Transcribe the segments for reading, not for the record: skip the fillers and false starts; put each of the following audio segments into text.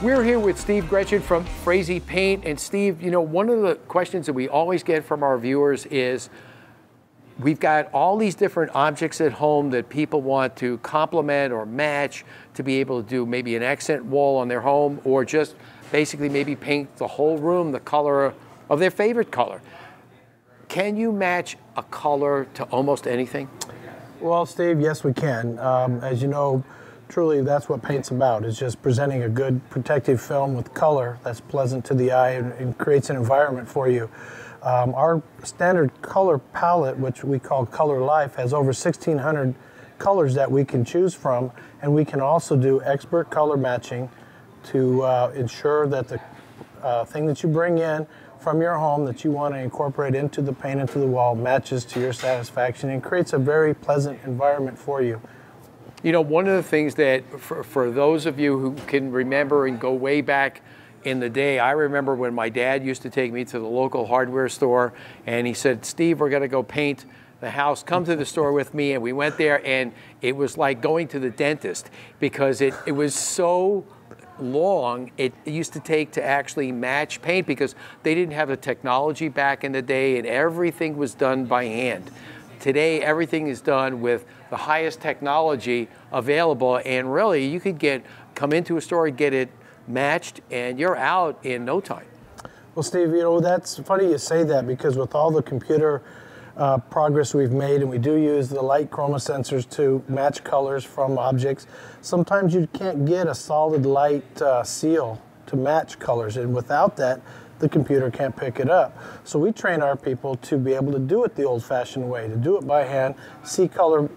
We're here with Steve Gretchen from Frazee Paint. And Steve, you know, one of the questions that we always get from our viewers is, we've got all these different objects at home that people want to complement or match to be able to do maybe an accent wall on their home, or just basically maybe paint the whole room the color of their favorite color. Can you match a color to almost anything? Well, Steve, yes, we can. As you know, truly that's what paint's about, is just presenting a good protective film with color that's pleasant to the eye and creates an environment for you. Our standard color palette, which we call Color Life, has over 1,600 colors that we can choose from, and we can also do expert color matching to ensure that the thing that you bring in from your home that you want to incorporate into the paint, into the wall, matches to your satisfaction and creates a very pleasant environment for you. You know, one of the things that, for those of you who can remember and go way back in the day, I remember when my dad used to take me to the local hardware store and he said, Steve, we're going to go paint the house, come to the store with me. And we went there and it was like going to the dentist, because it was so long it used to take to actually match paint, because they didn't have the technology back in the day and everything was done by hand. Today, everything is done with the highest technology available, and really you could come into a store and get it matched and you're out in no time. Well, Steve, you know, that's funny you say that, because with all the computer progress we've made, and we do use the light chroma sensors to match colors from objects, sometimes you can't get a solid light seal to match colors, and without that, the computer can't pick it up. So we train our people to be able to do it the old-fashioned way, to do it by hand, see color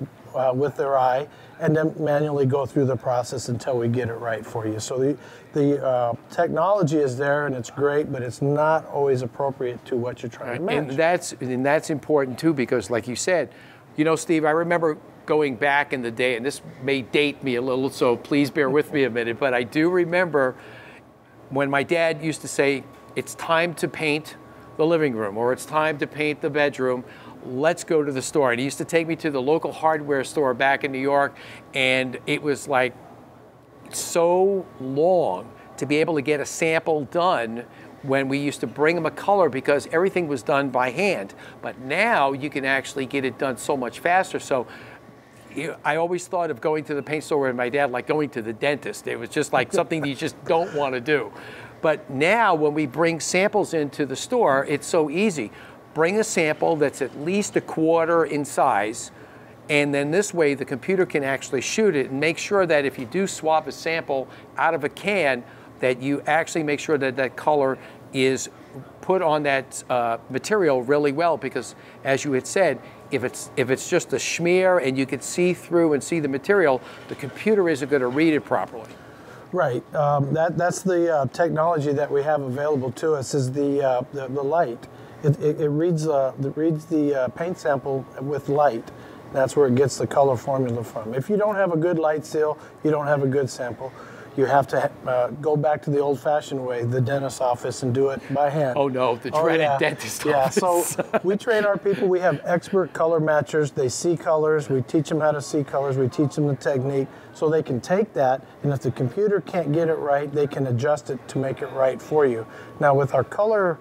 with their eye, and then manually go through the process until we get it right for you. So the technology is there and it's great, but it's not always appropriate to what you're trying to match. And that's important too, because like you said, you know, Steve, I remember going back in the day, and this may date me a little, so please bear with me a minute, but I do remember when my dad used to say, it's time to paint the living room, or it's time to paint the bedroom, let's go to the store. And he used to take me to the local hardware store back in New York, and it was like so long to be able to get a sample done when we used to bring him a color, because everything was done by hand. But now you can actually get it done so much faster. So I always thought of going to the paint store with my dad like going to the dentist. It was just like something that you just don't want to do. But now when we bring samples into the store, it's so easy. Bring a sample that's at least a quarter in size, and then this way the computer can actually shoot it and make sure that if you do swap a sample out of a can, that you actually make sure that that color is put on that material really well, because as you had said, if it's just a smear and you can see through and see the material, the computer isn't going to read it properly. Right. That's the technology that we have available to us, is the light. It reads the paint sample with light. That's where it gets the color formula from. If you don't have a good light seal, you don't have a good sample. You have to go back to the old-fashioned way, the dentist's office, and do it by hand. Oh no, the dreaded dentist office. Yeah, so we train our people. We have expert color matchers. They see colors. We teach them how to see colors. We teach them the technique so they can take that, and if the computer can't get it right, they can adjust it to make it right for you. Now with our color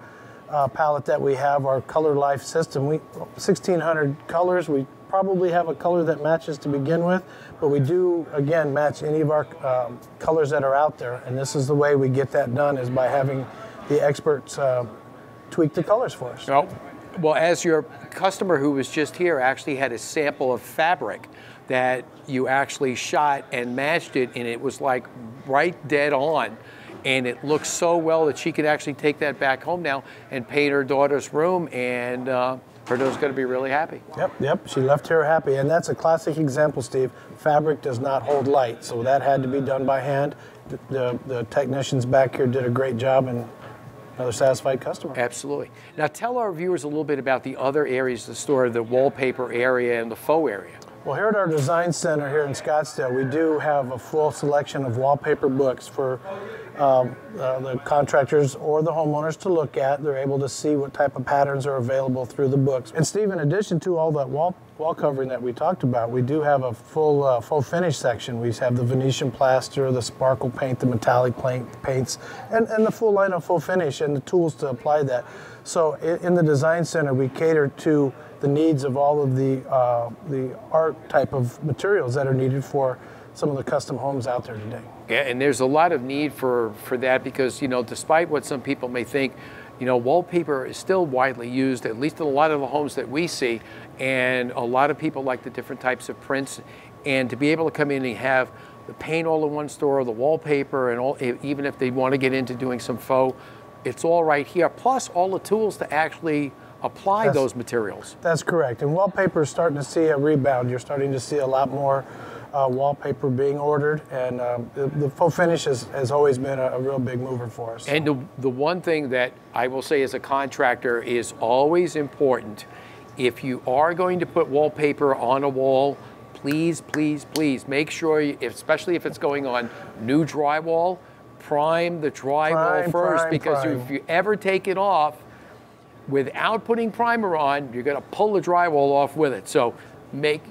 palette that we have, our Color Life system, 1,600 colors. We probably have a color that matches to begin with, but we do, again, match any of our colors that are out there, and this is the way we get that done, is by having the experts tweak the colors for us. Well, as your customer who was just here actually had a sample of fabric that you actually shot and matched it, and it was like right dead on. And it looks so well that she could actually take that back home now and paint her daughter's room, and her daughter's going to be really happy. Yep, she left here happy. And that's a classic example, Steve. Fabric does not hold light, so that had to be done by hand. The technicians back here did a great job, and another satisfied customer. Absolutely. Now tell our viewers a little bit about the other areas of the store, the wallpaper area and the faux area. Well, here at our design center here in Scottsdale, we do have a full selection of wallpaper books for the contractors or the homeowners to look at. They're able to see what type of patterns are available through the books. And Steve, in addition to all that wall covering that we talked about, we do have a full finish section. We have the Venetian plaster, the sparkle paint, the metallic paints, and the full line of full finish and the tools to apply that. So in the design center, we cater to the needs of all of the art type of materials that are needed for some of the custom homes out there today. Yeah, and there's a lot of need for that because, you know, despite what some people may think, you know, wallpaper is still widely used, at least in a lot of the homes that we see, and a lot of people like the different types of prints, and to be able to come in and have the paint all in one store, the wallpaper, and all, even if they want to get into doing some faux, it's all right here, plus all the tools to actually apply those materials. That's correct, and wallpaper is starting to see a rebound. You're starting to see a lot more wallpaper being ordered, and the faux finish has always been a real big mover for us. And the one thing that I will say as a contractor is always important, if you are going to put wallpaper on a wall, please, please, please make sure, especially if it's going on new drywall, prime the drywall first, because if you ever take it off without putting primer on, you're going to pull the drywall off with it. So make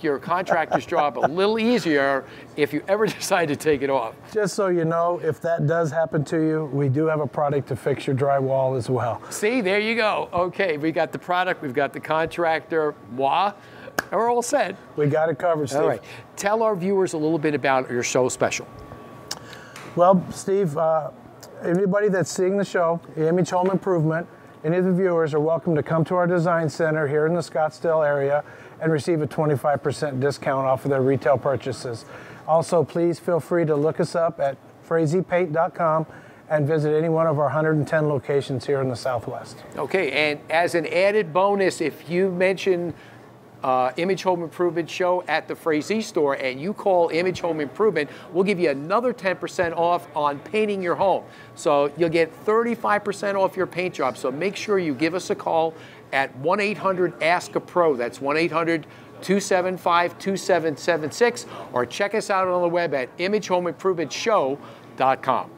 your contractor's job a little easier if you ever decide to take it off. Just so you know, if that does happen to you, we do have a product to fix your drywall as well. See, there you go. Okay, we got the product, we've got the contractor, we're all set. We got it covered, Steve. All right, tell our viewers a little bit about your show special. Well, Steve, anybody that's seeing the show, Image Home Improvement, any of the viewers are welcome to come to our design center here in the Scottsdale area and receive a 25% discount off of their retail purchases. Also, please feel free to look us up at fraziepaint.com and visit any one of our 110 locations here in the Southwest. Okay, and as an added bonus, if you mention Image Home Improvement show at the Frazee store and you call Image Home Improvement, we'll give you another 10% off on painting your home. So you'll get 35% off your paint job. So make sure you give us a call at 1-800-ASK-A-PRO. That's 1-800-275-2776, or check us out on the web at imagehomeimprovement.show.com.